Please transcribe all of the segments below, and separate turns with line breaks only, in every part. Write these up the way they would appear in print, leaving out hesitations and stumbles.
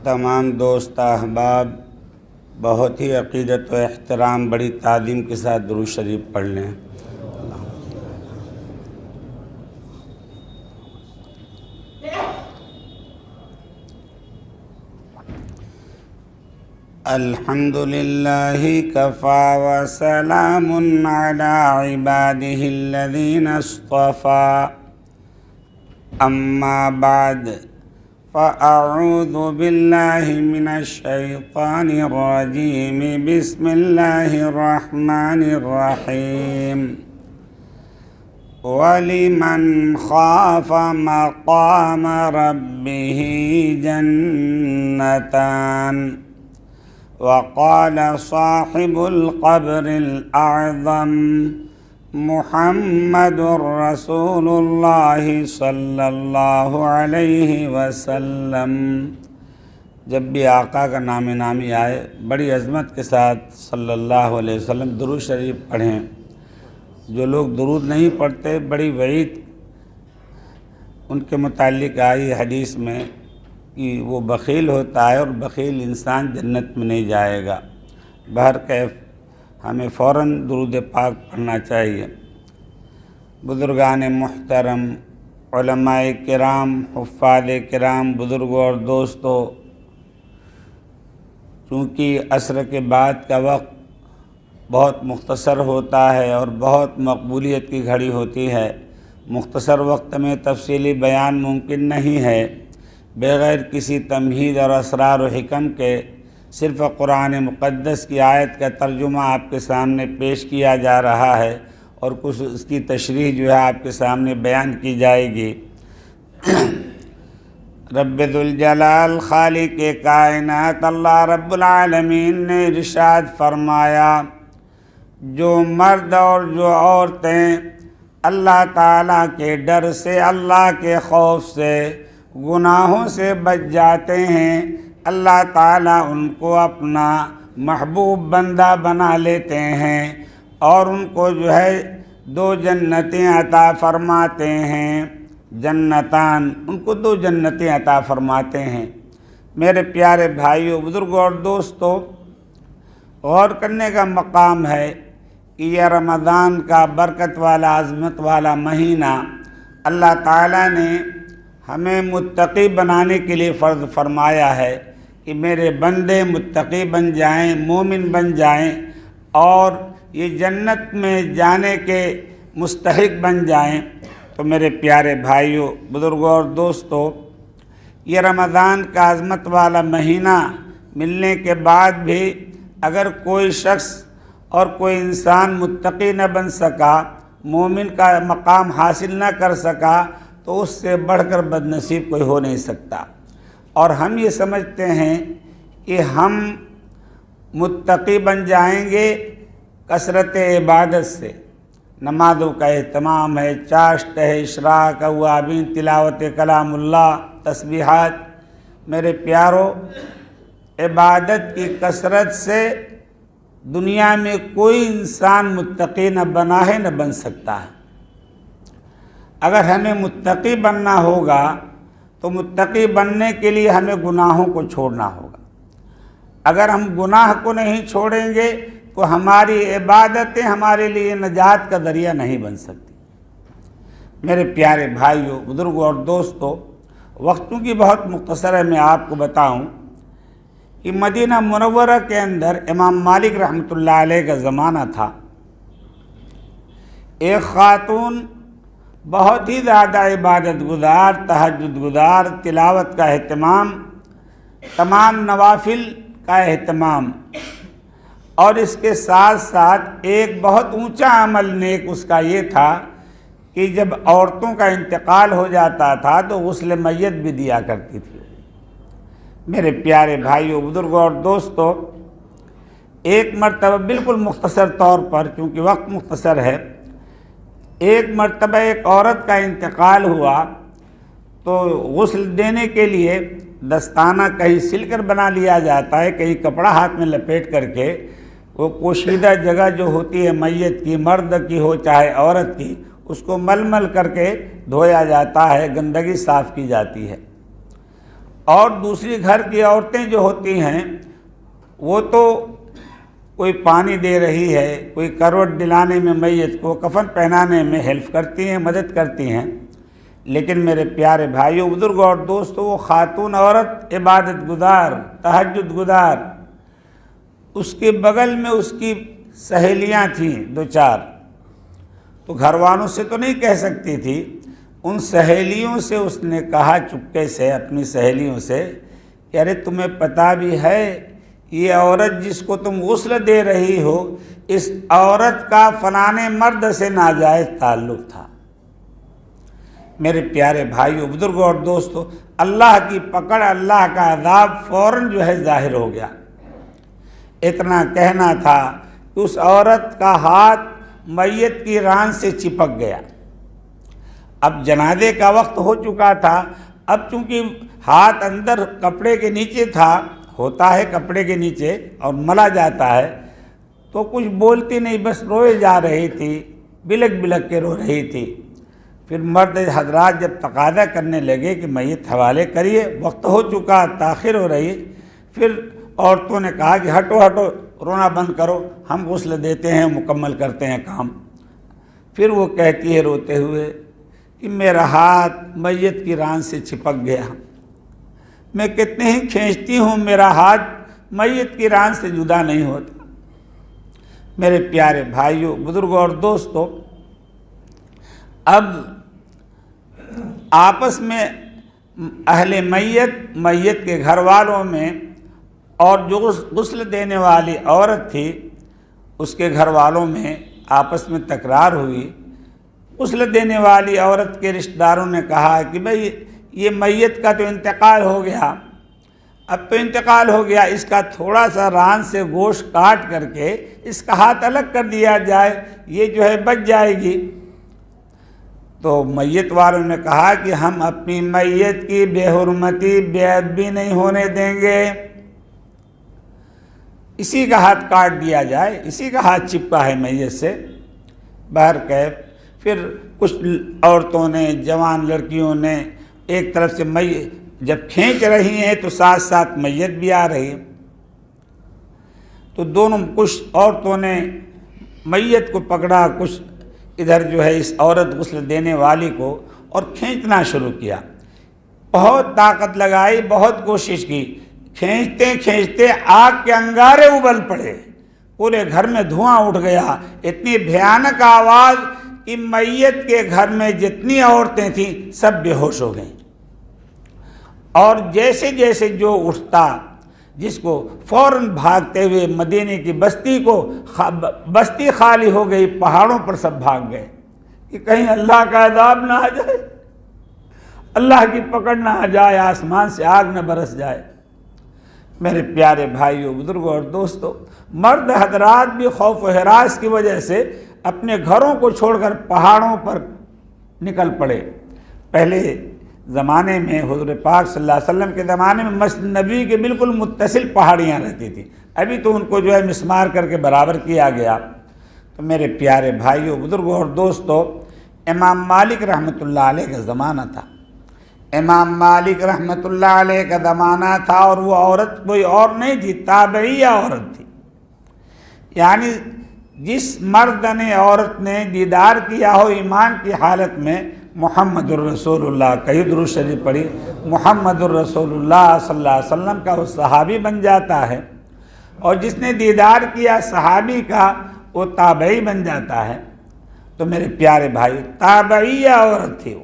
تمام دوست احباب بہت ہی عقیدت و احترام بڑی تعظیم کے ساتھ درود شریف پڑھ لیں۔ الحمد للہ کفا وسلام علی عبادہ الذین اصطفى اما بعد فأعوذ باللہ من الشیطان الرجیم بسم اللہ الرحمن الرحیم وَلِمَنْ خَافَ مَقَامَ رَبِّهِ جَنَّتَانِ وقال صاحب القبر الأعظم محمد رسول اللہ صلی اللہ علیہ وسلم۔ جب بھی آقا کا نام نامی آئے بڑی عظمت کے ساتھ صلی اللہ علیہ وسلم درود شریف پڑھیں۔ جو لوگ درود نہیں پڑھتے بڑی وعید ان کے متعلق آئی حدیث میں کہ وہ بخیل ہوتا ہے اور بخیل انسان جنت میں نہیں جائے گا۔ بہرکیف ہمیں فوراً درود پاک پڑھنا چاہیے۔ بزرگان محترم، علماء کرام، حفاظ کرام، بزرگوں اور دوستوں، چونکہ عصر کے بعد کا وقت بہت مختصر ہوتا ہے اور بہت مقبولیت کی گھڑی ہوتی ہے، مختصر وقت میں تفصیلی بیان ممکن نہیں ہے۔ بغیر کسی تمہید اور اسرار و حکم کے صرف قرآن مقدس کی آیت کا ترجمہ آپ کے سامنے پیش کیا جا رہا ہے اور کچھ اس کی تشریح جو ہے آپ کے سامنے بیان کی جائے گی۔ رب ذوالجلال خالق کائنات اللہ رب العالمین نے ارشاد فرمایا، جو مرد اور جو عورتیں اللہ تعالیٰ کے ڈر سے، اللہ کے خوف سے، گناہوں سے بچ جاتے ہیں، اللہ تعالیٰ ان کو اپنا محبوب بندہ بنا لیتے ہیں اور ان کو جو ہے 2 جنتیں عطا فرماتے ہیں۔ جنتان، ان کو 2 جنتیں عطا فرماتے ہیں۔ میرے پیارے بھائیوں، بزرگوں اور دوستوں، غور کرنے کا مقام ہے کہ یہ رمضان کا برکت والا، عظمت والا مہینہ اللہ تعالیٰ نے ہمیں متقی بنانے کے لیے فرض فرمایا ہے کہ میرے بندے متقی بن جائیں، مومن بن جائیں اور یہ جنت میں جانے کے مستحق بن جائیں۔ تو میرے پیارے بھائیوں، بزرگوں اور دوستوں، یہ رمضان کا عظمت والا مہینہ ملنے کے بعد بھی اگر کوئی شخص اور کوئی انسان متقی نہ بن سکا، مومن کا مقام حاصل نہ کر سکا، تو اس سے بڑھ کر بد نصیب کوئی ہو نہیں سکتا۔ اور ہم یہ سمجھتے ہیں کہ ہم متقی بن جائیں گے کثرت عبادت سے، نمازوں کا اہتمام ہے، چاشت ہے، اشراق، اوابین، تلاوت کلام اللہ، تسبیحات۔ میرے پیارو، عبادت کی کثرت سے دنیا میں کوئی انسان متقی نہ بنا ہے نہ بن سکتا ہے۔ اگر ہمیں متقی بننا ہوگا تو متقی بننے کے لیے ہمیں گناہوں کو چھوڑنا ہوگا۔ اگر ہم گناہ کو نہیں چھوڑیں گے تو ہماری عبادتیں ہمارے لیے نجات کا ذریعہ نہیں بن سکتی۔ میرے پیارے بھائیوں، بزرگوں اور دوستوں، وقتوں کی بہت مختصر ہے، میں آپ کو بتاؤں کہ مدینہ منورہ کے اندر امام مالک رحمۃ اللہ علیہ کا زمانہ تھا۔ ایک خاتون بہت ہی زیادہ عبادت گزار، تہجد گزار، تلاوت کا اہتمام، تمام نوافل کا اہتمام، اور اس کے ساتھ ساتھ ایک بہت اونچا عمل نیک اس کا یہ تھا کہ جب عورتوں کا انتقال ہو جاتا تھا تو غسل میت بھی دیا کرتی تھی۔ میرے پیارے بھائیوں، بزرگوں اور دوستوں، ایک مرتبہ بالکل مختصر طور پر، چونکہ وقت مختصر ہے، ایک مرتبہ ایک عورت کا انتقال ہوا تو غسل دینے کے لیے دستانہ کہیں سل کر بنا لیا جاتا ہے، کہیں کپڑا ہاتھ میں لپیٹ کر کے وہ پوشیدہ جگہ جو ہوتی ہے میت کی، مرد کی ہو چاہے عورت کی، اس کو مل مل کر کے دھویا جاتا ہے، گندگی صاف کی جاتی ہے۔ اور دوسری گھر کی عورتیں جو ہوتی ہیں وہ تو کوئی پانی دے رہی ہے، کوئی کروٹ دلانے میں میت کو، کفن پہنانے میں ہیلپ کرتی ہیں، مدد کرتی ہیں، لیکن میرے پیارے بھائیوں، بزرگوں اور دوستوں، وہ خاتون عورت عبادت گزار، تہجد گزار، اس کے بغل میں اس کی سہیلیاں تھیں 2-4، تو گھر والوں سے تو نہیں کہہ سکتی تھی، ان سہیلیوں سے اس نے کہا چپکے سے، اپنی سہیلیوں سے کہ ارے تمہیں پتہ بھی ہے یہ عورت جس کو تم غسل دے رہی ہو، اس عورت کا فلانے مرد سے ناجائز تعلق تھا۔ میرے پیارے بھائیوں، بزرگوں اور دوستوں، اللہ کی پکڑ، اللہ کا عذاب فوراً ظاہر ہو گیا۔ اتنا کہنا تھا کہ اس عورت کا ہاتھ میت کی ران سے چپک گیا۔ اب جنازے کا وقت ہو چکا تھا، اب چونکہ ہاتھ اندر کپڑے کے نیچے تھا، ہوتا ہے کپڑے کے نیچے اور ملا جاتا ہے، تو کچھ بولتی نہیں، بس روئے جا رہی تھی، بلک بلک کے رو رہی تھی۔ پھر مرد حضرات جب تقاضا کرنے لگے کہ میت حوالے کریے، وقت ہو چکا، تاخیر ہو رہی، پھر عورتوں نے کہا کہ ہٹو ہٹو، رونا بند کرو، ہم غسل دیتے ہیں، مکمل کرتے ہیں کام۔ پھر وہ کہتی ہے روتے ہوئے کہ میرا ہاتھ میت کی ران سے چپک گیا، میں کتنے ہی کھینچتی ہوں، میرا ہاتھ میت کی ران سے جدا نہیں ہوتا۔ میرے پیارے بھائیوں، بزرگوں اور دوستوں، اب آپس میں اہل میت کے گھر والوں میں اور جو غسل دینے والی عورت تھی اس کے گھر والوں میں آپس میں تکرار ہوئی۔ غسل دینے والی عورت کے رشتہ داروں نے کہا کہ بھئی یہ میت کا تو انتقال ہو گیا، اب تو انتقال ہو گیا، اس کا تھوڑا سا ران سے گوشت کاٹ کر کے اس کا ہاتھ الگ کر دیا جائے، یہ بچ جائے گی۔ تو میت والوں نے کہا کہ ہم اپنی میت کی بے حرمتی، بے ادبی نہیں ہونے دیں گے، اسی کا ہاتھ کاٹ دیا جائے، اسی کا ہاتھ چپکا ہے میت سے۔ بہرکیف پھر کچھ عورتوں نے، جوان لڑکیوں نے ایک طرف سے میت جب کھینچ رہی ہیں تو ساتھ ساتھ میت بھی آ رہی ہے، تو دونوں کچھ عورتوں نے میت کو پکڑا، کچھ ادھر اس عورت غسل دینے والی کو، اور کھینچنا شروع کیا۔ بہت طاقت لگائی، بہت کوشش کی، کھینچتے کھینچتے آگ کے انگارے ابل پڑے، پورے گھر میں دھواں اٹھ گیا، اتنی بھیانک آواز کہ میت کے گھر میں جتنی عورتیں تھیں سب بے ہوش ہو گئیں، اور جیسے جیسے جو اٹھتا جس کو فوراً بھاگتے ہوئے مدینے کی بستی خالی ہو گئی، پہاڑوں پر سب بھاگ گئے کہ کہیں اللہ کا عذاب نہ آ جائے، اللہ کی پکڑ نہ آ جائے، آسمان سے آگ نہ برس جائے۔ میرے پیارے بھائیوں، بزرگوں اور دوستوں، مرد حضرات بھی خوف و ہراس کی وجہ سے اپنے گھروں کو چھوڑ کر پہاڑوں پر نکل پڑے۔ پہلے زمانے میں حضور پاک صلی اللہ علیہ وسلم کے زمانے میں مسجد نبوی کے بالکل متصل پہاڑیاں رہتی تھیں، ابھی تو ان کو مسمار کر کے برابر کیا گیا۔ تو میرے پیارے بھائیوں، بزرگوں اور دوستوں، امام مالک رحمۃ اللہ علیہ کا زمانہ تھا، امام مالک رحمۃ اللہ علیہ کا زمانہ تھا، اور وہ عورت کوئی اور نہیں تھی، تابعیہ عورت تھی، یعنی جس مرد نے، عورت نے دیدار کیا ہو ایمان کی حالت میں، محمد الرسول اللہ، کئی درود شریف پڑھی، محمد الرسول اللہ صلی اللہ علیہ وسلم کا وہ صحابی بن جاتا ہے، اور جس نے دیدار کیا صحابی کا وہ تابعی بن جاتا ہے۔ تو میرے پیارے بھائی، تابعیہ عورت تھی، وہ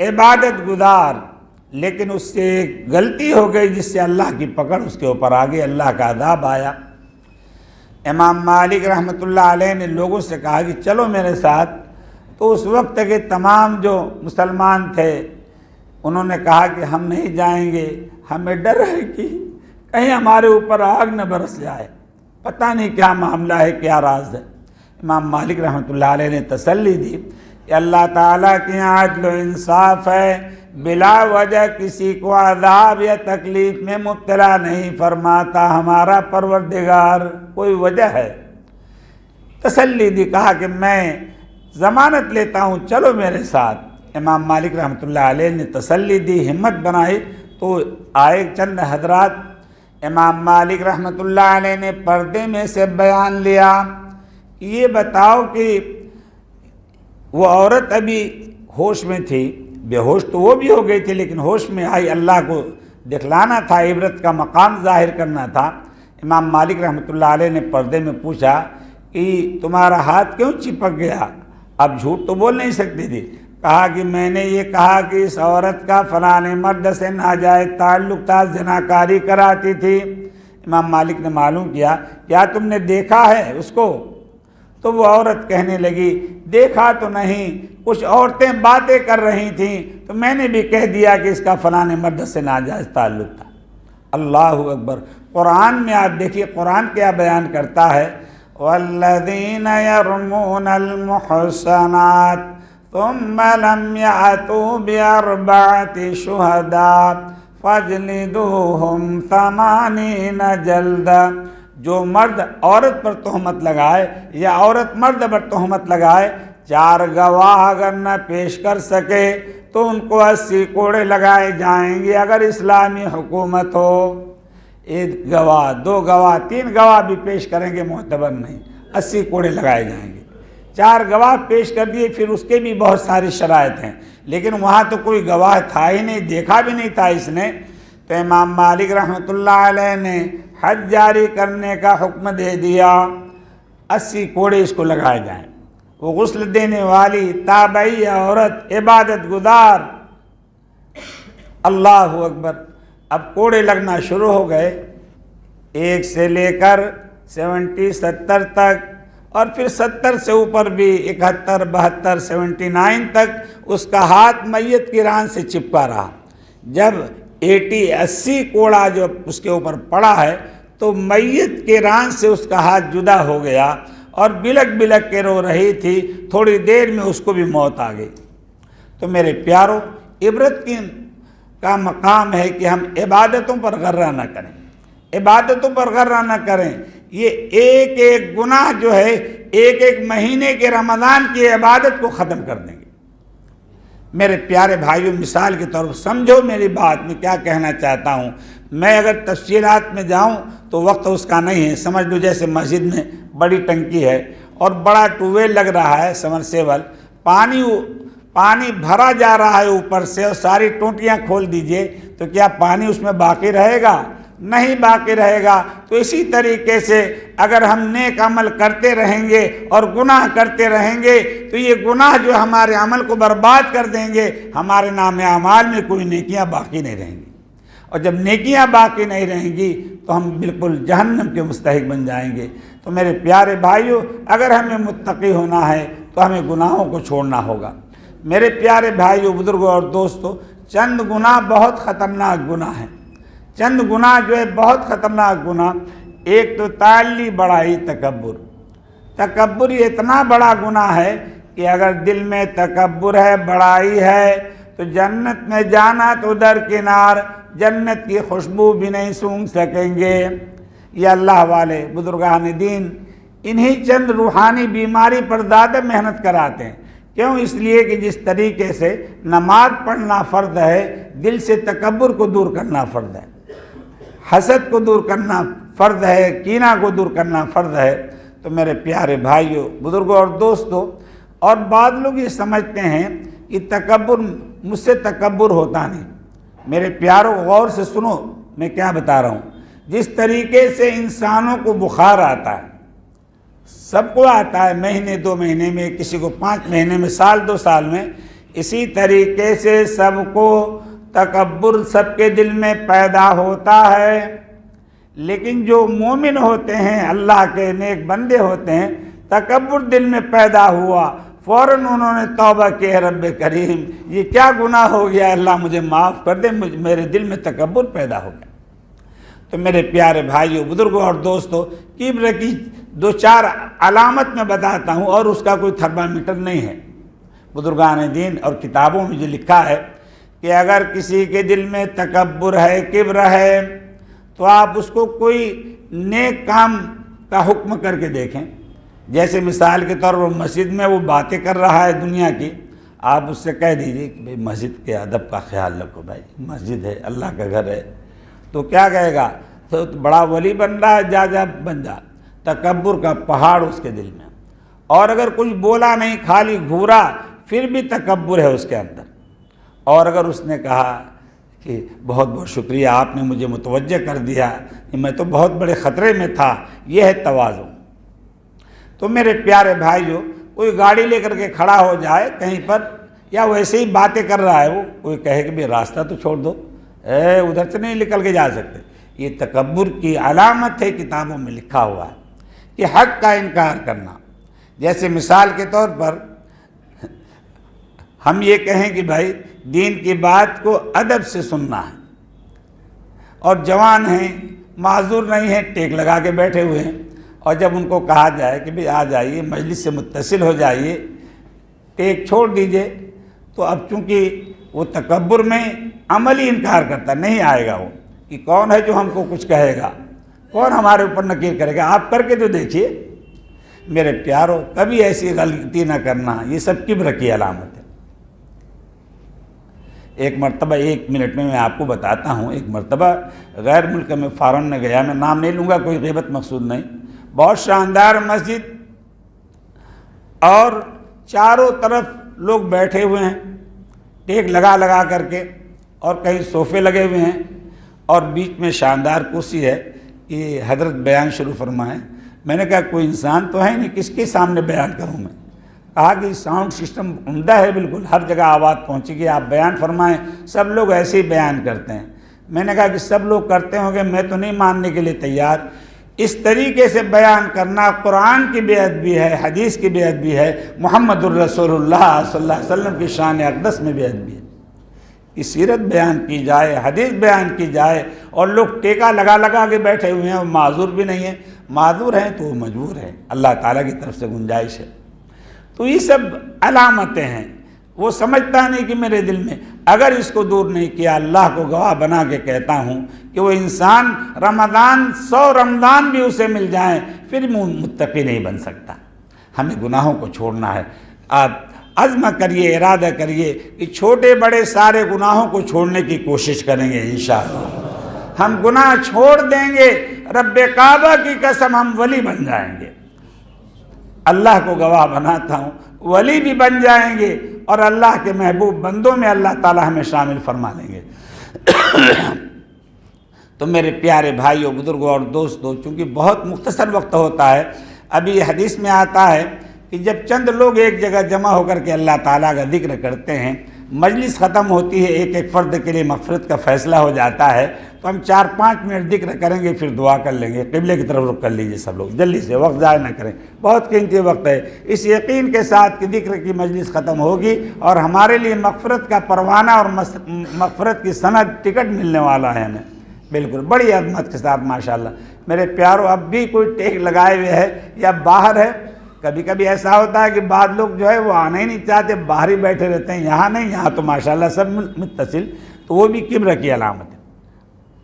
عبادت گزار، لیکن اس سے ایک غلطی ہو گئی جس سے اللہ کی پکڑ اس کے اوپر آ گئی، اللہ کا عذاب آیا۔ امام مالک رحمۃ اللہ علیہ نے لوگوں سے کہا کہ چلو میرے ساتھ، تو اس وقت کے تمام جو مسلمان تھے انہوں نے کہا کہ ہم نہیں جائیں گے، ہمیں ڈر ہے کہ کہیں ہمارے اوپر آگ نہ برس جائے، پتہ نہیں کیا معاملہ ہے، کیا راز ہے۔ امام مالک رحمۃ اللہ علیہ نے تسلی دی کہ اللہ تعالیٰ کے یہاں عدل و انصاف ہے، بلا وجہ کسی کو عذاب یا تکلیف میں مبتلا نہیں فرماتا ہمارا پروردگار، کوئی وجہ ہے۔ تسلی دی، کہا کہ میں ضمانت لیتا ہوں، چلو میرے ساتھ۔ امام مالک رحمۃ اللہ علیہ نے تسلی دی، ہمت بنائی، تو آئے چند حضرات، امام مالک رحمۃ اللہ علیہ نے پردے میں سے بیان لیا، یہ بتاؤ کہ وہ عورت ابھی ہوش میں تھی، بے ہوش تو وہ بھی ہو گئی تھی لیکن ہوش میں آئی، اللہ کو دکھلانا تھا، عبرت کا مقام ظاہر کرنا تھا۔ امام مالک رحمۃ اللہ علیہ نے پردے میں پوچھا کہ تمہارا ہاتھ کیوں چپک گیا؟ اب جھوٹ تو بول نہیں سکتی تھی۔ کہا کہ میں نے یہ کہا کہ اس عورت کا فلاں مرد سے ناجائز تعلق تھا، زناکاری کراتی تھی۔ امام مالک نے معلوم کیا، کیا تم نے دیکھا ہے اس کو؟ تو وہ عورت کہنے لگی، دیکھا تو نہیں، کچھ عورتیں باتیں کر رہی تھیں تو میں نے بھی کہہ دیا کہ اس کا فلاں مرد سے ناجائز تعلق تھا۔ اللہ اکبر! قرآن میں آپ دیکھیے قرآن کیا بیان کرتا ہے، والذین یرمون المحصنات ثم لم یأتوا بأربعۃ شہداء فاجلدوہم 80 جلدہ۔ جو مرد عورت پر تہمت لگائے یا عورت مرد پر تہمت لگائے، 4 گواہ اگر نہ پیش کر سکے تو ان کو 80 کوڑے لگائے جائیں گے۔ اگر اسلامی حکومت ہو، 1 گواہ 2 گواہ 3 گواہ بھی پیش کریں گے معتبر نہیں، 80 کوڑے لگائے جائیں گے۔ 4 گواہ پیش کر دیے، پھر اس کے بھی بہت ساری شرائط ہیں، لیکن وہاں تو کوئی گواہ تھا ہی نہیں، دیکھا بھی نہیں تھا اس نے۔ تو امام مالک رحمۃ اللہ علیہ نے حد جاری کرنے کا حکم دے دیا، 80 کوڑے اس کو لگائے جائیں۔ وہ غسل دینے والی تابعی عورت، عبادت گزار، اللہ اکبر! اب کوڑے لگنا شروع ہو گئے، 1 سے لے کر 70 70 تک، اور پھر 70 سے اوپر بھی 71 72 79 تک اس کا ہاتھ میت کی ران سے چپکا رہا۔ جب 80 کوڑا جو اس کے اوپر پڑا ہے تو میت کے ران سے اس کا ہاتھ جدا ہو گیا اور بلک بلک کے رو رہی تھی، تھوڑی دیر میں اس کو بھی موت آ گئی۔ تو میرے پیاروں، عبرت کا مقام ہے کہ ہم عبادتوں پر غرہ نہ کریں، عبادتوں پر غرہ نہ کریں۔ یہ ایک ایک گناہ جو ہے ایک ایک مہینے کے رمضان کی عبادت کو ختم کر دیں گے۔ میرے پیارے بھائیوں، مثال کے طور پر سمجھو میری بات، میں کیا کہنا چاہتا ہوں۔ میں اگر تفصیلات میں جاؤں تو وقت اس کا نہیں ہے۔ سمجھ لو جیسے مسجد میں بڑی ٹنکی ہے اور بڑا ٹیوب ویل لگ رہا ہے، سمرسیبل، پانی بھرا جا رہا ہے اوپر سے، اور ساری ٹوٹیاں کھول دیجئے تو کیا پانی اس میں باقی رہے گا؟ نہیں باقی رہے گا۔ تو اسی طریقے سے اگر ہم نیک عمل کرتے رہیں گے اور گناہ کرتے رہیں گے تو یہ گناہ جو ہمارے عمل کو برباد کر دیں گے، ہمارے نام اعمال میں کوئی نیکیاں باقی نہیں رہیں گی، اور جب نیکیاں باقی نہیں رہیں گی تو ہم بالکل جہنم کے مستحق بن جائیں گے۔ تو میرے پیارے بھائیوں، اگر ہمیں متقی ہونا ہے تو ہمیں گناہوں کو چھوڑنا ہوگا۔ میرے پیارے بھائیوں، بزرگوں اور دوستوں، چند گناہ بہت خطرناک گناہ ہیں، چند گناہ جو ہے بہت خطرناک گناہ۔ ایک تو تعلی بڑائی، تکبر یہ اتنا بڑا گناہ ہے کہ اگر دل میں تکبر ہے، بڑائی ہے، تو جنت میں جانا تو درکنار، جنت کی خوشبو بھی نہیں سونگھ سکیں گے۔ یہ اللہ والے بزرگان دین انہی چند روحانی بیماری پر زیادہ محنت کراتے ہیں۔ کیوں؟ اس لیے کہ جس طریقے سے نماز پڑھنا فرض ہے، دل سے تکبر کو دور کرنا فرض ہے، حسد کو دور کرنا فرض ہے، کینہ کو دور کرنا فرض ہے۔ تو میرے پیارے بھائیوں، بزرگوں اور دوستوں، اور بعض لوگ یہ سمجھتے ہیں کہ تکبر، مجھ سے تکبر ہوتا نہیں۔ میرے پیاروں، غور سے سنو میں کیا بتا رہا ہوں۔ جس طریقے سے انسانوں کو بخار آتا ہے، سب کو آتا ہے، مہینے 2 مہینے میں، کسی کو 5 مہینے میں، سال 2 سال میں، اسی طریقے سے سب کو تکبر سب کے دل میں پیدا ہوتا ہے۔ لیکن جو مومن ہوتے ہیں، اللہ کے نیک بندے ہوتے ہیں، تکبر دل میں پیدا ہوا، فوراً انہوں نے توبہ کی، اے رب کریم یہ کیا گناہ ہو گیا، اللہ مجھے معاف کر دے، میرے دل میں تکبر پیدا ہو گیا۔ تو میرے پیارے بھائیوں، بزرگوں اور دوستوں، کبر کی 2-4 علامت میں بتاتا ہوں، اور اس کا کوئی تھرمامیٹر نہیں ہے۔ بزرگان دین اور کتابوں میں جو لکھا ہے کہ اگر کسی کے دل میں تکبر ہے، کبر ہے، تو آپ اس کو کوئی نیک کام کا حکم کر کے دیکھیں۔ جیسے مثال کے طور پر مسجد میں وہ باتیں کر رہا ہے دنیا کی، آپ اس سے کہہ دیجئے کہ بھئی مسجد کے ادب کا خیال رکھو بھائی، مسجد ہے، اللہ کا گھر ہے. تو کیا کہے گا؟ تو بڑا ولی بن رہا ہے، جا بن جا. تکبر کا پہاڑ اس کے دل میں. اور اگر کچھ بولا نہیں، خالی گھورا، پھر بھی تکبر ہے اس کے اندر. اور اگر اس نے کہا کہ بہت بہت شکریہ، آپ نے مجھے متوجہ کر دیا، میں تو بہت بڑے خطرے میں تھا، یہ ہے تواضع. تو میرے پیارے بھائیو، کوئی گاڑی لے کر کے کھڑا ہو جائے کہیں پر، یا ویسے ہی باتیں کر رہا ہے وہ، کوئی کہے کہ بھی راستہ تو چھوڑ دو، ادھر سے نہیں نکل کے جا سکتے، یہ تکبر کی علامت ہے. کتابوں میں لکھا ہوا ہے کہ حق کا انکار کرنا. جیسے مثال کے طور پر ہم یہ کہیں کہ بھائی دین کی بات کو ادب سے سننا ہے، اور جوان ہیں، معذور نہیں ہیں، ٹیک لگا کے بیٹھے ہوئے ہیں، اور جب ان کو کہا جائے کہ بھئی آ جائیے مجلس سے متصل ہو جائیے، ٹیک چھوڑ دیجئے، تو اب چونکہ وہ تکبر میں عملی انکار کرتا، نہیں آئے گا وہ، کہ کون ہے جو ہم کو کچھ کہے گا، کون ہمارے اوپر نکیر کرے گا، آپ کر کے تو دیکھیے. میرے پیارو، کبھی ایسی غلطی نہ کرنا، یہ سب کبر کی علامت ہے. ایک مرتبہ، 1 منٹ میں آپ کو بتاتا ہوں، ایک مرتبہ غیر ملک میں فارن میں گیا، میں نام نہیں لوں گا، کوئی غیبت مقصود نہیں. بہت شاندار مسجد، اور چاروں طرف لوگ بیٹھے ہوئے ہیں ٹیک لگا کر کے، اور کہیں صوفے لگے ہوئے ہیں، اور بیچ میں شاندار کرسی ہے کہ حضرت بیان شروع فرمائیں. میں نے کہا کوئی انسان تو ہے نہیں، کس کے سامنے بیان کروں میں؟ کہا کہ ساؤنڈ سسٹم عمدہ ہے، بالکل ہر جگہ آواز پہنچے گی، آپ بیان فرمائیں. سب لوگ ایسے ہی بیان کرتے ہیں. میں نے کہا کہ سب لوگ کرتے ہوں گے، میں تو نہیں ماننے کے لیے تیار. اس طریقے سے بیان کرنا قرآن کی بے ادبی ہے، حدیث کی بے ادبی ہے، محمد الرسول اللہ صلی اللہ علیہ وسلم کی شان اقدس میں بے ادبی ہے. کہ سیرت بیان کی جائے، حدیث بیان کی جائے، اور لوگ ٹیکا لگا کے بیٹھے ہوئے ہیں، اور معذور بھی نہیں ہیں. معذور ہیں تو وہ مجبور ہیں، اللہ تعالیٰ کی طرف سے گنجائش ہے. تو یہ سب علامتیں ہیں. وہ سمجھتا نہیں کہ میرے دل میں، اگر اس کو دور نہیں کیا، اللہ کو گواہ بنا کے کہتا ہوں کہ وہ انسان رمضان 100 رمضان بھی اسے مل جائیں پھر متقی نہیں بن سکتا. ہمیں گناہوں کو چھوڑنا ہے. آپ عزم کریے، ارادہ کریے کہ چھوٹے بڑے سارے گناہوں کو چھوڑنے کی کوشش کریں گے. انشاءاللہ ہم گناہ چھوڑ دیں گے، رب کعبہ کی قسم ہم ولی بن جائیں گے. اللہ کو گواہ بناتا ہوں، ولی بھی بن جائیں گے، اور اللہ کے محبوب بندوں میں اللہ تعالی ہمیں شامل فرما لیں گے. تو میرے پیارے بھائیوں، بزرگوں اور دوستوں، چونکہ بہت مختصر وقت ہوتا ہے، ابھی حدیث میں آتا ہے کہ جب چند لوگ ایک جگہ جمع ہو کر کے اللہ تعالیٰ کا ذکر کرتے ہیں، مجلس ختم ہوتی ہے، ایک ایک فرد کے لیے مغفرت کا فیصلہ ہو جاتا ہے، تو ہم 4-5 منٹ ذکر کریں گے، پھر دعا کر لیں گے. قبلے کی طرف رخ کر لیجئے سب لوگ، جلدی سے، وقت ضائع نہ کریں، بہت قیمتی وقت ہے. اس یقین کے ساتھ کہ ذکر کی مجلس ختم ہوگی اور ہمارے لیے مغفرت کا پروانہ اور مغفرت کی سند، ٹکٹ ملنے والا ہے ہمیں، بالکل بڑی عظمت کے ساتھ. ماشاءاللہ میرے پیاروں، اب بھی کوئی ٹیک لگائے ہوئے ہے یا باہر ہے. کبھی کبھی ایسا ہوتا ہے کہ بعض لوگ جو ہے وہ آنا ہی نہیں چاہتے، باہر ہی بیٹھے رہتے ہیں. یہاں نہیں، یہاں تو ماشاءاللہ سب متصل. تو وہ بھی کبر کی علامت ہے،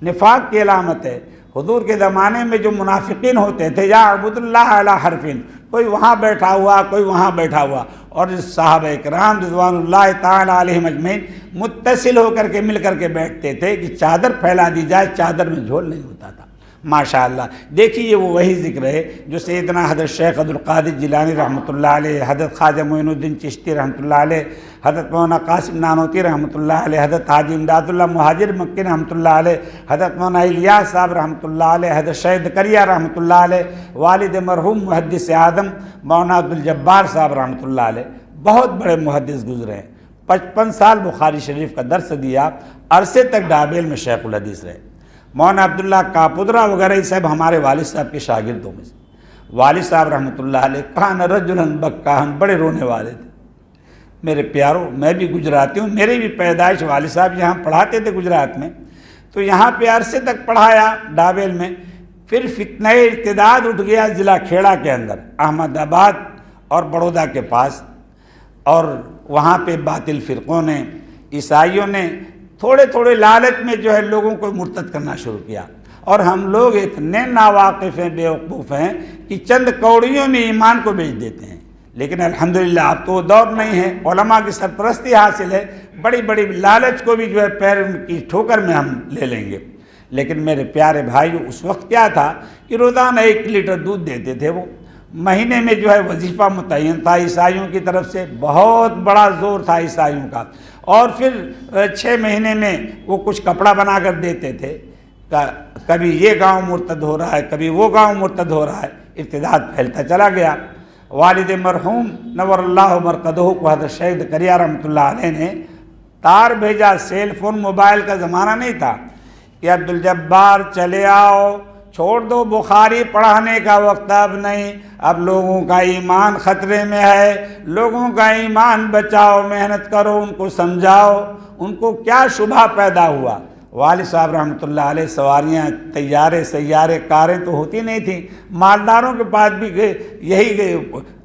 نفاق کی علامت ہے. حضور کے زمانے میں جو منافقین ہوتے تھے، یا عبد اللہ علی حرفین، کوئی وہاں بیٹھا ہوا، کوئی وہاں بیٹھا ہوا، اور صحابہ کرام رضوان اللہ تعالی علیہم اجمعین متصل ہو کر کے مل کر کے بیٹھتے تھے کہ چادر پھیلا دی جائے، چادر میں جھول نہیں ہوتا تھا. ماشاءاللہ دیکھیے، یہ وہ وہی ذکر ہے جو سیدنا حضرت شیخ عبدالقادر جیلانی رحمۃ اللہ علیہ، حضرت خواجہ معین الدین چشتی رحمۃ اللہ علیہ، حضرت مولانا قاسم نانوتی رحمۃ اللہ علیہ، حضرت حاجی امداد اللہ مہاجر مکی رحمۃ اللہ علیہ، حضرت مولانا الیاس صاحب رحمۃ اللہ علیہ، حضرت شہید زکریہ رحمۃ اللہ علیہ، والد مرحوم محدث اعظم مولانا عبدالجبار صاحب رحمۃ اللہ علیہ، بہت بڑے محدث گزرے ہیں. 55 سال بخاری شریف کا درس دیا، عرصے تک ڈابیل میں شیخ الحدیث رہے. مولانا عبداللہ کاپدرا وغیرہ یہ سب ہمارے والد صاحب کے شاگردوں میں سے. والد صاحب رحمۃ اللہ علیہ کان رجلا بکاہن، بڑے رونے والے تھے. میرے پیاروں، میں بھی گجراتی ہوں، میری بھی پیدائش والد صاحب یہاں پڑھاتے تھے گجرات میں، تو یہاں پہ عرصے تک پڑھایا ڈابیل میں. پھر فتنہ ارتداد اٹھ گیا ضلع کھیڑا کے اندر، احمد آباد اور بڑودہ کے پاس، اور وہاں پہ باطل فرقوں نے، عیسائیوں نے تھوڑے تھوڑے لالچ میں جو ہے لوگوں کو مرتد کرنا شروع کیا. اور ہم لوگ اتنے ناواقف ہیں، بیوقوف ہیں کہ چند کوڑیوں میں ایمان کو بیچ دیتے ہیں. لیکن الحمدللہ اب تو وہ دور نہیں ہے، علماء کی سرپرستی حاصل ہے، بڑی بڑی لالچ کو بھی جو ہے پیر کی ٹھوکر میں ہم لے لیں گے۔ لیکن میرے پیارے بھائیو، اس وقت کیا تھا کہ روزانہ 1 لیٹر دودھ دیتے تھے وہ، مہینے میں جو ہے وظیفہ متعین تھا عیسائیوں کی طرف سے، بہت بڑا زور تھا عیسائیوں کا، اور پھر 6 مہینے میں وہ کچھ کپڑا بنا کر دیتے تھے، کبھی یہ گاؤں مرتد ہو رہا ہے، کبھی وہ گاؤں مرتد ہو رہا ہے، ارتداد پھیلتا چلا گیا۔ والد مرحوم نور اللہ مرقدہ کو حضرت شیخ زکریا رحمۃ اللہ علیہ نے تار بھیجا، سیل فون موبائل کا زمانہ نہیں تھا، کہ عبدالجبار چلے آؤ، چھوڑ دو بخاری پڑھانے کا وقت اب نہیں، اب لوگوں کا ایمان خطرے میں ہے، لوگوں کا ایمان بچاؤ، محنت کرو، ان کو سمجھاؤ۔ ان کو کیا شبہ پیدا ہوا؟ والد صاحب رحمۃ اللہ علیہ سواریاں، طیارے سیارے، کاریں تو ہوتی نہیں تھیں، مالداروں کے پاس بھی یہی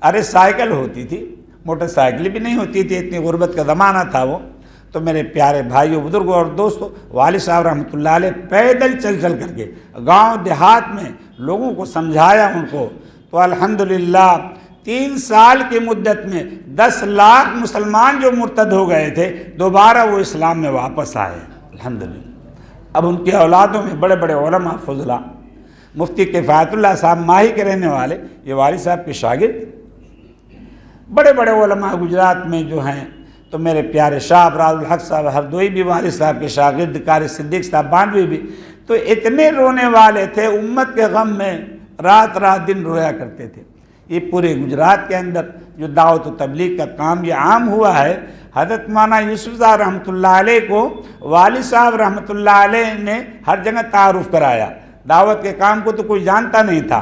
ارے سائیکل ہوتی تھی، موٹر سائیکل بھی نہیں ہوتی تھی، اتنی غربت کا زمانہ تھا وہ۔ تو میرے پیارے بھائیوں، بزرگوں اور دوستوں، والد صاحب رحمۃ اللہ علیہ پیدل چل کر کے گاؤں دیہات میں لوگوں کو سمجھایا ان کو، تو الحمدللہ 3 سال کی مدت میں 10 لاکھ مسلمان جو مرتد ہو گئے تھے، دوبارہ وہ اسلام میں واپس آئے الحمدللہ۔ اب ان کی اولادوں میں بڑے بڑے علماء فضلاء، مفتی کفایت اللہ صاحب ماہی کے رہنے والے، یہ والد صاحب کے شاگرد، بڑے بڑے علماء گجرات میں جو ہیں، تو میرے پیارے شاہ ابراز الحق صاحب ہردوئی بھی والد صاحب کے شاگرد، قاری صدیق صاحب بانڈوی بھی، تو اتنے رونے والے تھے، امت کے غم میں رات رات دن رویا کرتے تھے۔ یہ پورے گجرات کے اندر جو دعوت و تبلیغ کا کام یہ عام ہوا ہے، حضرت مولانا یوسف صاحب رحمۃ اللہ علیہ کو والد صاحب رحمۃ اللہ علیہ نے ہر جگہ تعارف کرایا، دعوت کے کام کو تو کوئی جانتا نہیں تھا۔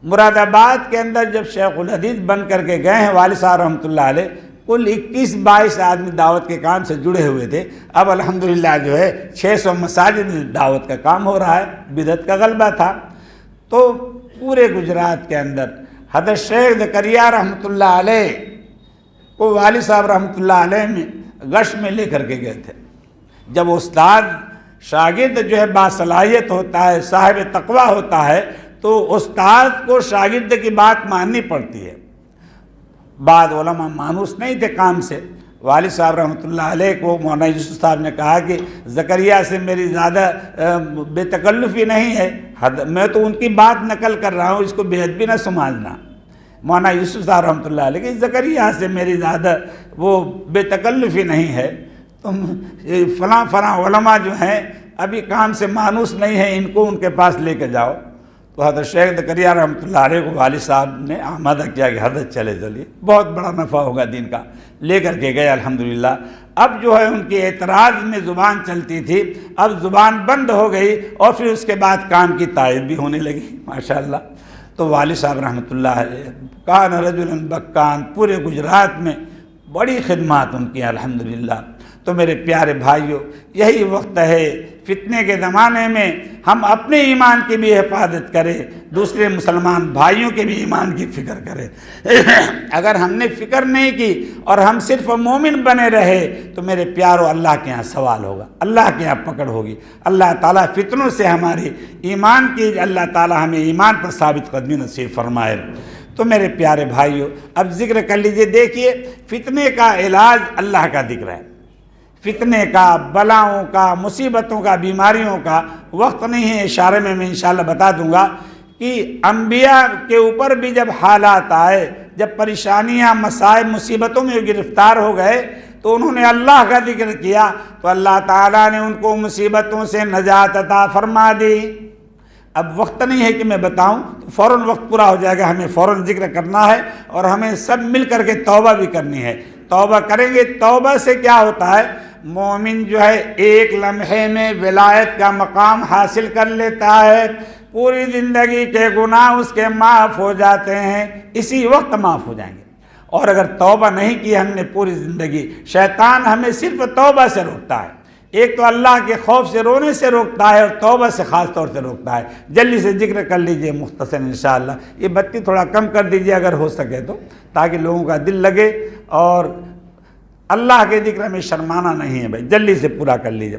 مراد آباد کے اندر جب شیخ الحدیث بن کر کے گئے ہیں والد صاحب رحمۃ اللہ علیہ، کل 21-22 آدمی دعوت کے کام سے جڑے ہوئے تھے، اب الحمدللہ جو ہے 600 مساجد میں دعوت کا کام ہو رہا ہے، بدعت کا غلبہ تھا۔ تو پورے گجرات کے اندر حضرت شیخ زکریا رحمۃ اللہ علیہ کو والد صاحب رحمۃ اللہ علیہ میں گشت میں لے کر کے گئے تھے۔ جب استاد شاگرد جو ہے باصلاحیت ہوتا ہے، صاحب تقویٰ ہوتا ہے، تو استاد کو شاگرد کی بات ماننی پڑتی ہے۔ بعض علماء مانوس نہیں تھے کام سے، والد صاحب رحمۃ اللہ علیہ کو مولانا یوسف صاحب نے کہا کہ زکریا سے میری زیادہ بے تکلفی نہیں ہے، میں تو ان کی بات نقل کر رہا ہوں، اس کو بے ادبی نہ سمجھنا۔ مولانا یوسف صاحب رحمۃ اللہ علیہ کہ زکریا سے میری زیادہ وہ بے تکلفی نہیں ہے، تم فلاں علماء جو ہیں ابھی کام سے مانوس نہیں ہیں، ان کو ان کے پاس لے کے جاؤ۔ تو حضرت شیخ زکریا رحمۃ اللہ علیہ کو والد صاحب نے آمادہ کیا کہ حضرت چلے بہت بڑا نفع ہوگا دین کا، لے کر کے گئے الحمدللہ۔ اب جو ہے ان کی اعتراض میں زبان چلتی تھی، اب زبان بند ہو گئی، اور پھر اس کے بعد کام کی تائید بھی ہونے لگی ماشاءاللہ۔ تو والد صاحب رحمۃ اللہ علیہ کان رجلا بکان، پورے گجرات میں بڑی خدمات ان کی الحمدللہ۔ تو میرے پیارے بھائیوں، یہی وقت ہے فتنے کے زمانے میں ہم اپنے ایمان کی بھی حفاظت کریں، دوسرے مسلمان بھائیوں کے بھی ایمان کی فکر کریں۔ اگر ہم نے فکر نہیں کی اور ہم صرف مومن بنے رہے تو میرے پیارو اللہ کے ہاں سوال ہوگا، اللہ کے ہاں پکڑ ہوگی۔ اللہ تعالیٰ فتنوں سے ہماری ایمان کی، اللہ تعالیٰ ہمیں ایمان پر ثابت قدمی نصیب فرمائے۔ تو میرے پیارے بھائیوں، اب ذکر کر لیجئے، دیکھیے فتنے کا علاج اللہ کا ذکر ہے۔ فتنے کا، بلاؤں کا، مصیبتوں کا، بیماریوں کا وقت نہیں ہے، اشارے میں انشاءاللہ بتا دوں گا کہ انبیاء کے اوپر بھی جب حالات آئے، جب پریشانیاں، مسائب، مصیبتوں میں گرفتار ہو گئے تو انہوں نے اللہ کا ذکر کیا، تو اللہ تعالیٰ نے ان کو مصیبتوں سے نجات عطا فرما دی۔ اب وقت نہیں ہے کہ میں بتاؤں، فوراً وقت پورا ہو جائے گا، ہمیں فوراً ذکر کرنا ہے، اور ہمیں سب مل کر کے توبہ بھی کرنی ہے۔ توبہ کریں گے، توبہ سے کیا ہوتا ہے، مومن جو ہے ایک لمحے میں ولایت کا مقام حاصل کر لیتا ہے، پوری زندگی کے گناہ اس کے معاف ہو جاتے ہیں، اسی وقت معاف ہو جائیں گے۔ اور اگر توبہ نہیں کی ہم نے پوری زندگی، شیطان ہمیں صرف توبہ سے روکتا ہے، ایک تو اللہ کے خوف سے رونے سے روکتا ہے، اور توبہ سے خاص طور سے روکتا ہے۔ جلدی سے ذکر کر لیجئے مختصر انشاءاللہ، یہ بتی تھوڑا کم کر دیجئے اگر ہو سکے تو، تاکہ لوگوں کا دل لگے، اور اللہ کے ذکر میں شرمانا نہیں ہے بھائی، جلدی سے پورا کر لیجئے۔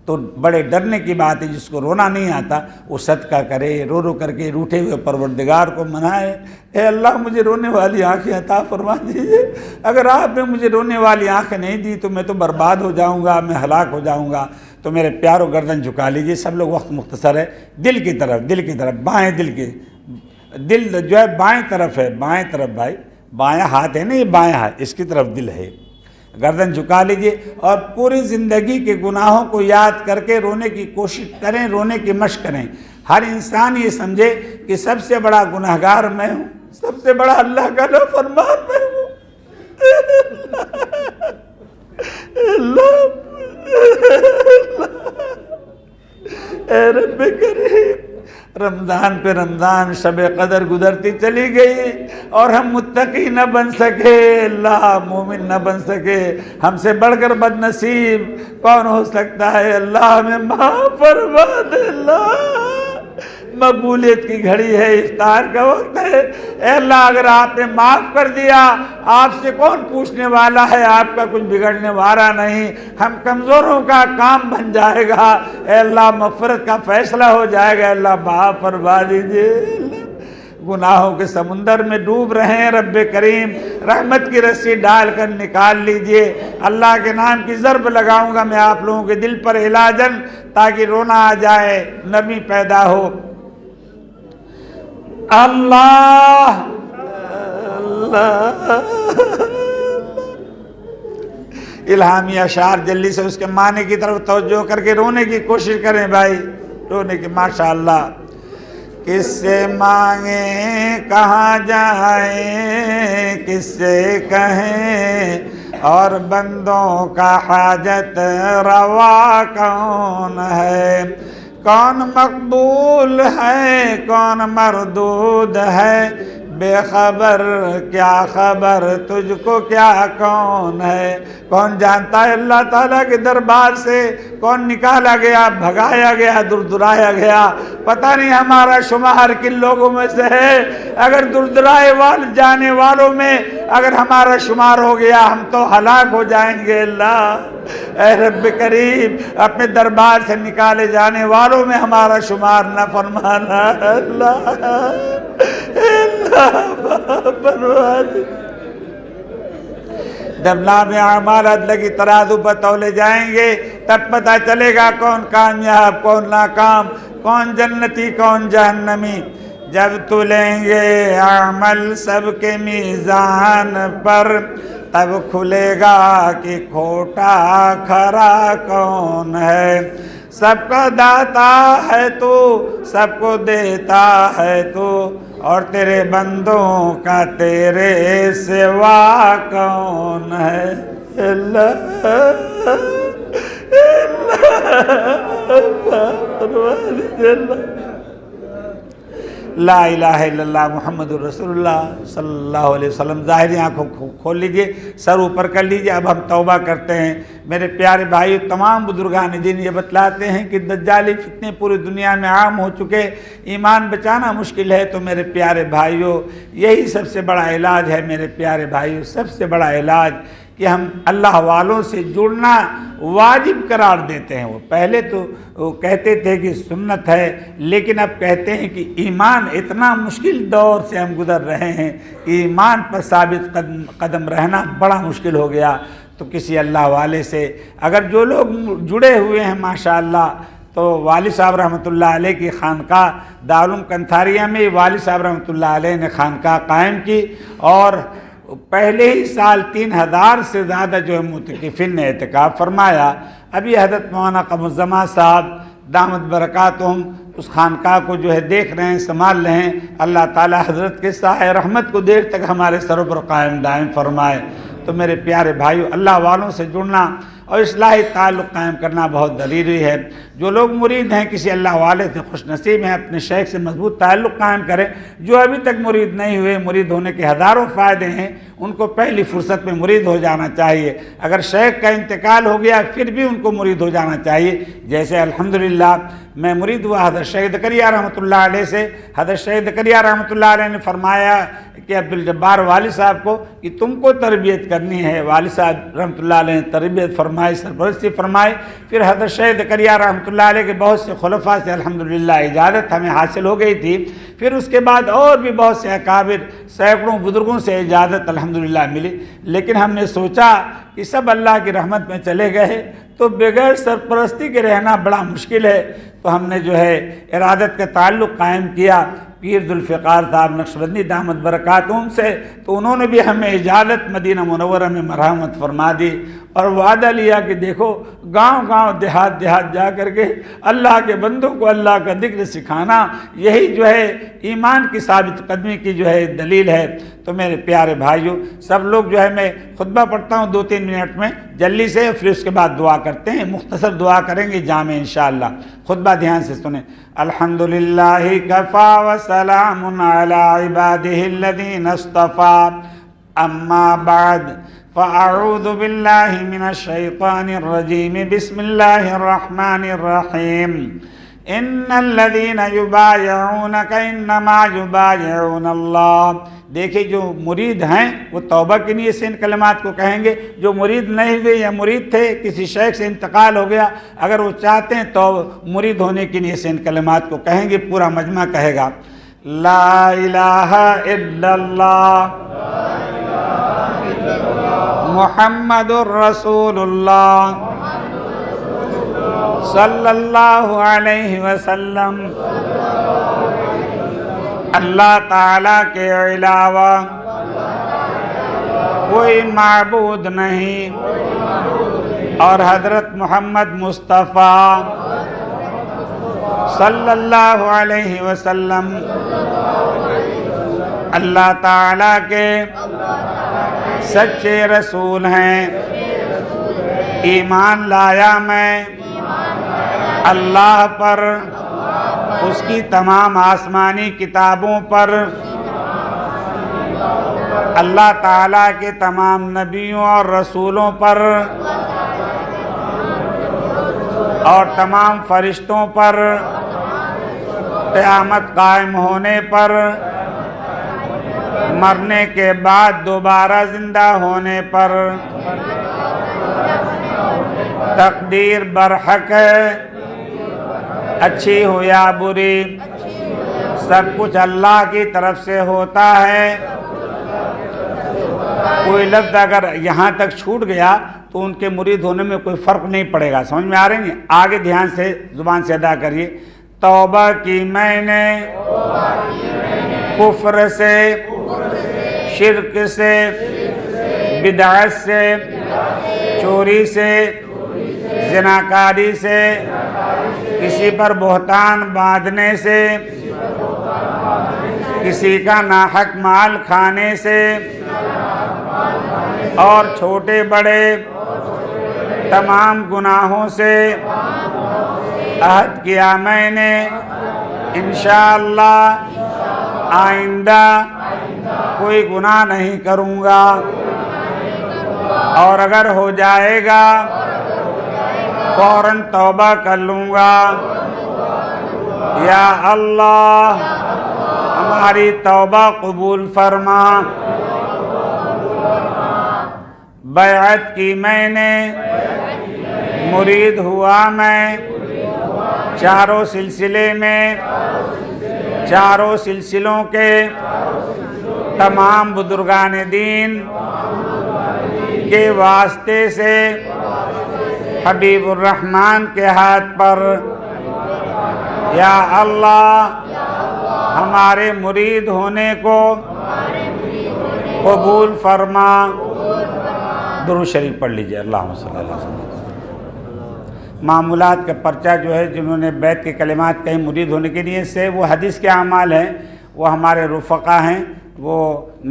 تو بڑے ڈرنے کی بات ہے، جس کو رونا نہیں آتا وہ صدقہ کرے، رو رو کر کے روٹھے ہوئے پروردگار کو منائے، اے اللہ مجھے رونے والی آنکھیں عطا فرما دیجیے، اگر آپ نے مجھے رونے والی آنکھیں نہیں دی تو میں تو برباد ہو جاؤں گا، میں ہلاک ہو جاؤں گا۔ تو میرے پیارو گردن جھکا لیجیے، سب لوگ، وقت مختصر ہے، دل کی طرف بائیں دل جو ہے بائیں طرف ہے، بائیں طرف بھائی، بایاں ہاتھ ہے نا، یہ بایاں ہاتھ، اس کی طرف دل ہے۔ گردن جھکا لیجئے اور پوری زندگی کے گناہوں کو یاد کر کے رونے کی کوشش کریں، رونے کی مشق کریں۔ ہر انسان یہ سمجھے کہ سب سے بڑا گناہگار میں ہوں، سب سے بڑا اللہ کا نافرمان میں ہوں۔ اے رب کریم، رمضان پہ رمضان، شب قدر گزرتی چلی گئی اور ہم متقی نہ بن سکے، اللہ مومن نہ بن سکے۔ ہم سے بڑھ کر بد نصیب کون ہو سکتا ہے؟ اللہ ہمیں معاف فرما دے۔ اللہ مقبولیت کی گھڑی ہے، افطار کا وقت ہے، اے اللہ اگر آپ نے معاف کر دیا، آپ سے کون پوچھنے والا ہے؟ آپ کا کچھ بگڑنے والا نہیں، ہم کمزوروں کا کام بن جائے گا، اے اللہ مغفرت کا فیصلہ ہو جائے گا، اللہ معاف فرما دیجیے۔ گناہوں کے سمندر میں ڈوب رہے ہیں، رب کریم رحمت کی رسی ڈال کر نکال لیجئے۔ اللہ کے نام کی ضرب لگاؤں گا میں آپ لوگوں کے دل پر علاجن، تاکہ رونا آ جائے، نرمی پیدا ہو۔ اللہ اللہ الہامی اشعار جلدی سے اس کے معنی کی طرف توجہ کر کے رونے کی کوشش کریں بھائی، رونے کی۔ ماشاءاللہ کس سے مانگیں کہاں جائیں، کس سے کہیں اور بندوں کا حاجت روا کون ہے؟ کون مقبول ہے کون مردود ہے، بے خبر کیا خبر تجھ کو کیا کون ہے؟ کون جانتا ہے اللہ تعالیٰ کے دربار سے کون نکالا گیا، بھگایا گیا، دردرایا گیا؟ پتہ نہیں ہمارا شمار کن لوگوں میں سے ہے۔ اگر دردرائے جانے والوں میں اگر ہمارا شمار ہو گیا ہم تو ہلاک ہو جائیں گے۔ اللہ اے رب کریم اپنے دربار سے نکالے جانے والوں میں ہمارا شمار نہ فرمانا۔ اللہ جب نام اعمال عدل کی ترازو پر تولے جائیں گے تب پتہ چلے گا کون کامیاب کون ناکام، کون جنتی کون جہنمی۔ جب تلیں گے عمل سب کے میزان پر تب کھلے گا کہ کھوٹا کھرا کون ہے۔ سب کا داتا ہے تو، سب کو دیتا ہے تو، اور تیرے بندوں کا تیرے سوا کون ہے؟ اللہ لا الہ الا اللہ محمد الرسول اللہ صلی اللہ علیہ وسلم۔ ظاہری آنکھوں کھول لیجئے، سر اوپر کر لیجئے۔ اب ہم توبہ کرتے ہیں۔ میرے پیارے بھائیو، تمام بزرگان دین یہ بتلاتے ہیں کہ دجالی فتنے پوری دنیا میں عام ہو چکے، ایمان بچانا مشکل ہے۔ تو میرے پیارے بھائیو یہی سب سے بڑا علاج ہے۔ میرے پیارے بھائیو سب سے بڑا علاج کہ ہم اللہ والوں سے جڑنا واجب قرار دیتے ہیں۔ وہ پہلے تو وہ کہتے تھے کہ سنت ہے، لیکن اب کہتے ہیں کہ ایمان اتنا مشکل دور سے ہم گزر رہے ہیں کہ ایمان پر ثابت قدم رہنا بڑا مشکل ہو گیا۔ تو کسی اللہ والے سے اگر جو لوگ جڑے ہوئے ہیں ماشاءاللہ، تو والد صاحب رحمۃ اللہ علیہ کی خانقاہ دارالعلوم کنتھاریہ میں والد صاحب رحمۃ اللہ علیہ نے خانقاہ قائم کی، اور پہلے ہی سال 3000 سے زیادہ جو ہے معتکفین نے اعتکاف فرمایا۔ ابھی حضرت مولانا قمر الزمان صاحب دامت برکاتہم اس خانقاہ کو جو ہے دیکھ رہے ہیں، سنبھال رہے ہیں۔ اللہ تعالی حضرت کے سایہ رحمت کو دیر تک ہمارے سروں پر قائم دائم فرمائے۔ تو میرے پیارے بھائیو، اللہ والوں سے جڑنا اور اصلاحی تعلق قائم کرنا بہت ضروری ہے۔ جو لوگ مرید ہیں، کسی اللہ والے سے خوش نصیب ہیں، اپنے شیخ سے مضبوط تعلق قائم کریں۔ جو ابھی تک مرید نہیں ہوئے، مرید ہونے کے ہزاروں فائدے ہیں، ان کو پہلی فرصت میں مرید ہو جانا چاہیے۔ اگر شیخ کا انتقال ہو گیا پھر بھی ان کو مرید ہو جانا چاہیے۔ جیسے الحمدللہ میں مرید ہوا حضرت حضرت شیخ زکریا رحمۃ اللہ علیہ سے حضرت شیخ زکریا رحمۃ اللہ علیہ نے فرمایا کہ عبدالجبار والد صاحب کو کہ تم کو تربیت کرنی ہے، والد صاحب رحمۃ اللہ علیہ نے تربیت فرمائی، سرپرستی فرمائی۔ پھر حضرت شیخ زکریا رحمۃ اللہ علیہ کے بہت سے خلفاء سے الحمدللہ اجازت ہمیں حاصل ہو گئی تھی۔ پھر اس کے بعد اور بھی بہت سے اکابر سینکڑوں بزرگوں سے اجازت الحمدللہ ملی، لیکن ہم نے سوچا کہ سب اللہ کی رحمت میں چلے گئے تو بغیر سرپرستی کے رہنا بڑا مشکل ہے، تو ہم نے جو ہے ارادت کا تعلق قائم کیا پیر ذوالفقار صاحب نقشبندی دامت برکاتہم سے، تو انہوں نے بھی ہمیں اجازت مدینہ منورہ میں مرحمت فرما دی اور وعدہ لیا کہ دیکھو گاؤں گاؤں دیہات دیہات جا کر کے اللہ کے بندوں کو اللہ کا ذکر سکھانا، یہی جو ہے ایمان کی ثابت قدمی کی جو ہے دلیل ہے۔ تو میرے پیارے بھائیوں، سب لوگ جو ہے میں خطبہ پڑھتا ہوں 2-3 منٹ میں جلدی سے، پھر اس کے بعد دعا کرتے ہیں، مختصر دعا کریں گے جامع انشاءاللہ۔ خطبہ دھیان سے سنیں۔ الحمدللہ کفا وسلام علی عبادہ الذین اصطفی، اما بعد فاعوذ باللہ من الشیطان الرجیم، بسم اللہ الرحمن الرحیم۔ ان الذین یبایعونک انما یبایعون اللہ۔ دیکھیں جو مرید ہیں وہ توبہ کی نیت سے ان کلمات کو کہیں گے، جو مرید نہیں ہوئے یا مرید تھے کسی شیخ سے انتقال ہو گیا، اگر وہ چاہتے ہیں تو مرید ہونے کی نیت سے ان کلمات کو کہیں گے۔ پورا مجمع کہے گا لا الہ الا اللہ محمد الرسول اللہ صلی اللہ علیہ وسلم۔ اللہ تعالیٰ کے علاوہ کوئی معبود نہیں، اور حضرت محمد مصطفیٰ صلی اللہ علیہ وسلم اللہ تعالیٰ کے سچے رسول ہیں۔ ایمان لایا میں اللہ پر، اس کی تمام آسمانی کتابوں پر، اللہ تعالیٰ کے تمام نبیوں اور رسولوں پر اور تمام فرشتوں پر، قیامت قائم ہونے پر، مرنے کے بعد دوبارہ زندہ ہونے پر، تقدیر برحق ہے، اچھی ہو یا بری، سب کچھ اللہ کی طرف سے ہوتا ہے۔ کوئی لفظ اگر یہاں تک چھوٹ گیا تو ان کے مرید ہونے میں کوئی فرق نہیں پڑے گا، سمجھ میں آ رہی ہے؟ آگے دھیان سے زبان سے ادا کریے۔ توبہ کی میں نے کفر سے، شرک سے، بدعت سے، چوری سے، زناکاری سے، کسی پر بہتان باندھنے سے، کسی کا ناحق مال کھانے سے، اور چھوٹے بڑے تمام گناہوں سے عہد کیا میں نے انشاءاللہ آئندہ کوئی گناہ نہیں کروں گا، اور اگر ہو جائے گا فوراً توبہ کر لوں گا۔ یا اللہ ہماری توبہ قبول فرما۔ بیعت کی میں نے، مرید ہوا میں، چاروں سلسلے میں، چاروں سلسلوں کے تمام بزرگان دین کے واسطے سے، حبیب الرحمن کے ہاتھ پر۔ یا اللہ ہمارے مرید ہونے کو قبول فرما۔ درود شریف پڑھ لیجئے، اللہم صلی اللہ علیہ وسلم۔ معمولات کا پرچہ جو ہے، جنہوں نے بیت کے کلمات کہیں مرید ہونے کے نیت سے، وہ حدیث کے اعمال ہیں، وہ ہمارے رفقا ہیں، وہ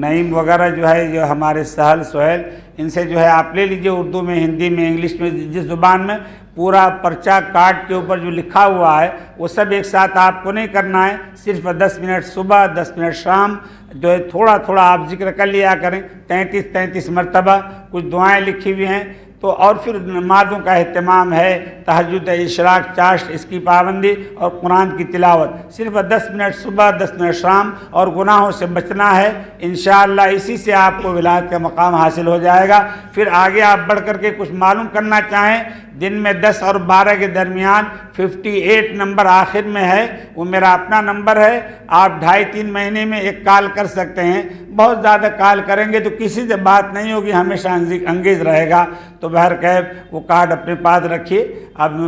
نعیم وغیرہ جو ہے، جو ہمارے سہل سہیل، ان سے جو ہے آپ لے لیجئے، اردو میں، ہندی میں، انگلش میں، جس زبان میں، پورا پرچہ کارڈ کے اوپر جو لکھا ہوا ہے وہ سب ایک ساتھ آپ کو نہیں کرنا ہے، صرف 10 منٹ صبح، 10 منٹ شام جو ہے تھوڑا تھوڑا آپ ذکر کر لیا کریں، 33 مرتبہ۔ کچھ دعائیں لکھی ہوئی ہیں تو اور پھر نمازوں کا اہتمام ہے، تہجد، اشراق، چاشت، اس کی پابندی اور قرآن کی تلاوت، صرف 10 منٹ صبح 10 منٹ شام، اور گناہوں سے بچنا ہے۔ انشاءاللہ اسی سے آپ کو ولایت کا مقام حاصل ہو جائے گا۔ پھر آگے آپ بڑھ کر کے کچھ معلوم کرنا چاہیں، دن میں 10 اور 12 کے درمیان 58 نمبر آخر میں ہے، وہ میرا اپنا نمبر ہے۔ آپ 2.5-3 مہینے میں ایک کال کر سکتے ہیں۔ بہت زیادہ کال کریں گے تو کسی سے بات نہیں ہوگی، ہمیشہ انگیز رہے گا۔ تو بہرکیف وہ کارڈ اپنے پاس رکھیے، اب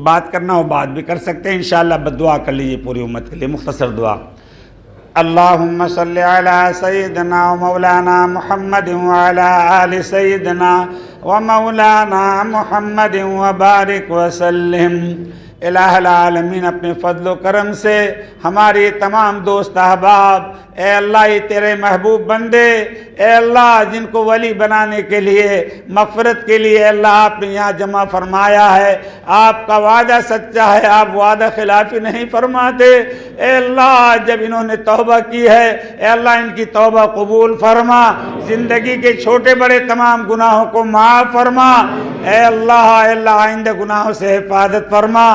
بات کرنا ہو بات بھی کر سکتے ہیں۔ انشاءاللہ بد دعا کر لیجیے پوری امت کے لیے، مختصر دعا۔ اللہم صلی علی سیدنا و مولانا محمد وعلی آل سیدنا و مولانا محمد وبارک وسلم۔ الہ العالمین اپنے فضل و کرم سے ہماری تمام دوست احباب، اے اللہ یہ تیرے محبوب بندے، اے اللہ جن کو ولی بنانے کے لیے، مغفرت کے لیے اللہ آپ نے یہاں جمع فرمایا ہے، آپ کا وعدہ سچا ہے، آپ وعدہ خلافی نہیں فرماتے۔ اے اللہ جب انہوں نے توبہ کی ہے، اے اللہ ان کی توبہ قبول فرما، زندگی کے چھوٹے بڑے تمام گناہوں کو معاف فرما۔ اے اللہ آئندہ گناہوں سے حفاظت فرما۔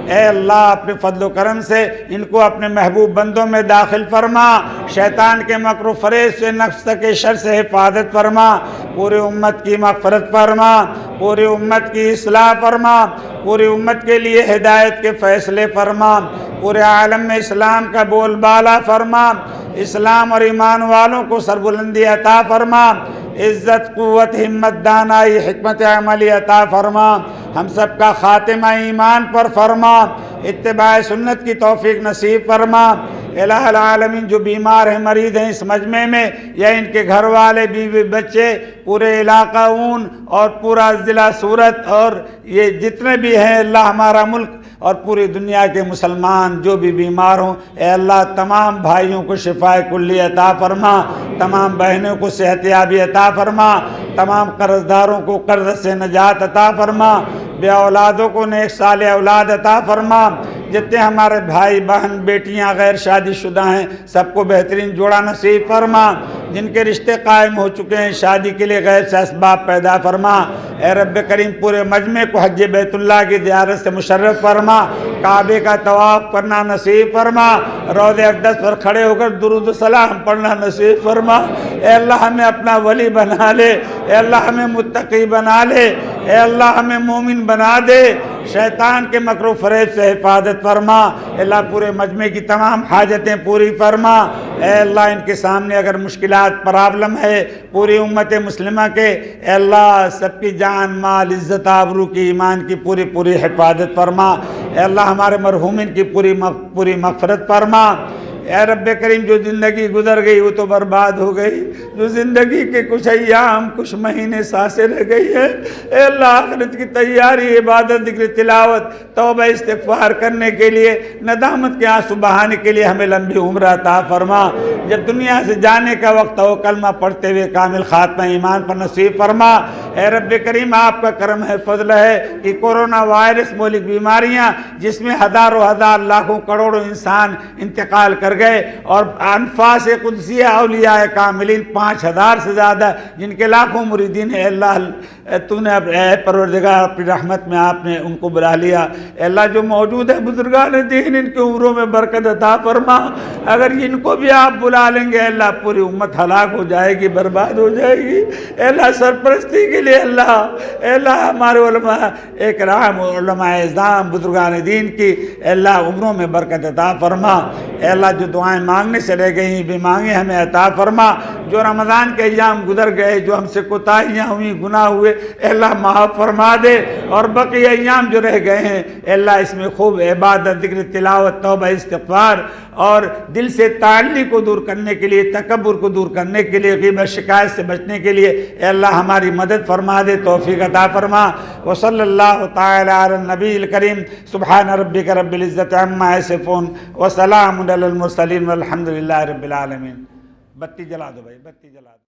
اے اللہ اپنے فضل و کرم سے ان کو اپنے محبوب بندوں میں داخل فرما، شیطان کے مکر و فریب سے، نفس کے شر سے حفاظت فرما، پوری امت کی مغفرت فرما، پوری امت کی اصلاح فرما، پوری امت کے لیے ہدایت کے فیصلے فرما، پورے عالم میں اسلام کا بول بالا فرما، اسلام اور ایمان والوں کو سربلندی عطا فرما، عزت، قوت، ہمت، دانائی، حکمت عملی عطا فرما، ہم سب کا خاتمہ ایمان پر فرما، اتباع سنت کی توفیق نصیب فرما۔ الہ العالمین جو بیمار ہیں، مریض ہیں اس مجمع میں، یا ان کے گھر والے، بیوی، بچے، پورے علاقہ اون اور پورا ضلع سورت اور یہ جتنے بھی ہیں، اللہ ہمارا ملک اور پوری دنیا کے مسلمان جو بھی بیمار ہوں، اے اللہ تمام بھائیوں کو شفائے کلی عطا فرما، تمام بہنوں کو صحت یابی عطا فرما، تمام قرض داروں کو قرض سے نجات عطا فرما، بے اولادوں کو نیک صالح اولاد عطا فرما، جتنے ہمارے بھائی بہن بیٹیاں غیر شادی شدہ ہیں سب کو بہترین جوڑا نصیب فرما، جن کے رشتے قائم ہو چکے ہیں شادی کے لیے غیر سے اسباب پیدا فرما۔ اے رب کریم پورے مجمع کو حج بیت اللہ کی زیارت سے مشرف فرما، کعبے کا طواف کرنا نصیب فرما، روضہ اقدس پر کھڑے ہو کر درود و سلام پڑھنا نصیب فرما۔ اے اللہ ہمیں اپنا ولی بنا لے، اے اللہ ہمیں متقی بنا لے، اے اللہ ہمیں مومن بنا دے، شیطان کے مکر و فریب سے حفاظت فرما۔ اے اللہ پورے مجمع کی تمام حاجتیں پوری فرما۔ اے اللہ ان کے سامنے اگر مشکلات پرابلم ہے پوری امت مسلمہ کے، اے اللہ سب کی جان، مال، عزت، آبرو کی، ایمان کی پوری حفاظت فرما۔ اے اللہ ہمارے مرحومین کی پوری مغفرت فرما۔ اے رب کریم جو زندگی گزر گئی وہ تو برباد ہو گئی، جو زندگی کے کچھ ایام، کچھ مہینے سانسیں رہ گئی ہے، اے اللہ آخرت کی تیاری، عبادت، ذکر، تلاوت، توبہ، استغفار کرنے کے لیے، ندامت کے آنسو بہانے کے لیے ہمیں لمبی عمر عطا فرما۔ جب دنیا سے جانے کا وقت ہو کلمہ پڑھتے ہوئے کامل خاتمہ ایمان پر نصیب فرما۔ اے رب کریم آپ کا کرم ہے، فضل ہے کہ کورونا وائرس مولک بیماریاں جس میں ہزاروں ہزار لاکھوں کروڑوں انسان انتقال کر گئے، اور انفاس قدسیہ اولیاء کاملین 5000 سے زیادہ جن کے لاکھوں مریدین ہیں، اللہ تو نے اے پروردگار اپنی رحمت میں آپ نے ان کو بلا لیا۔ اے اللہ جو موجود ہے بزرگان دین ان کے عمروں میں برکت عطا فرما، اگر ان کو بھی آپ بلا لیں گے اللہ پوری امت ہلاک ہو جائے گی، برباد ہو جائے گی۔ اے اللہ سرپرستی کے لیے اللہ، اے اللہ ہمارے علماء اکرام، علماء اعظام، بزرگان دین کی اے اللہ عمروں میں برکت عطا فرما۔ اے اللہ جو دعائیں مانگنے سے رہ گئی بھی مانگے ہمیں عطا فرما، جو رمضان کے ایام گزر گئے، جو ہم سے کوتاہیاں ہوئی، گناہ ہوئے، اے اللہ معاف فرما دے، اور بقیہ ایام جو رہ گئے ہیں اے اللہ اس میں خوب عبادت، ذکر، تلاوت، توبہ، استغفار اور دل سے تعلی کو دور کرنے کے لیے، تکبر کو دور کرنے کے لیے، غیبت، شکایت سے بچنے کے لیے اے اللہ ہماری مدد فرما دے، توفیق عطا فرما۔ وصلی اللہ تعالی علی النبی الکریم، سبحان ربک رب العزت عما یصفون وسلام علی المرسلین والحمد للہ رب العالمین۔ بتی جلا دو بھائی، بتی جلا دو۔